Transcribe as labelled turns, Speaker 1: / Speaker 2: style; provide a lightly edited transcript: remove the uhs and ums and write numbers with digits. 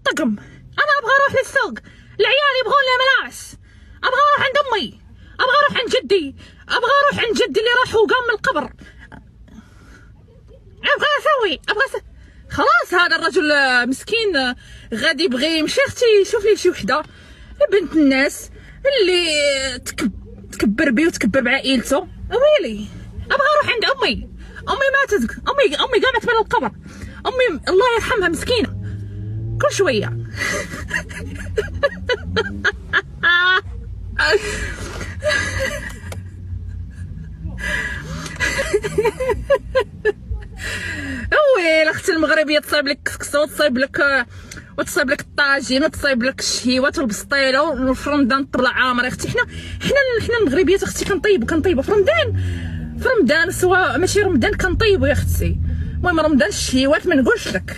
Speaker 1: الطقم، انا ابغى اروح للسوق، العيال يبغون لي ملابس، ابغى اروح عند امي، ابغى اروح عند جدي، ابغى اروح عند جدي اللي راح وقام من القبر، خلاص هذا الرجل مسكين غادي يبغي يمشي. اختي شوف لي شي وحده بنت الناس اللي تكبر بيه وتكبر بعائلته. ويلي ابغى اروح عند امي ماتت، امي قامت من القبر، امي الله يرحمها مسكينه كل شويه. ويلي اختي المغربيه تصايب لك كسكسو، وتصايب لك الطاجين، وتصايب لك الشهيوات والبسطيله، وفي رمضان الطبله عامره. اختي حنا المغربيات اختي كنطيبوا في رمضان سواء ماشي رمضان كنطيبوا يا اختي. المهم رمضان الشهيوات ما نقولش لك.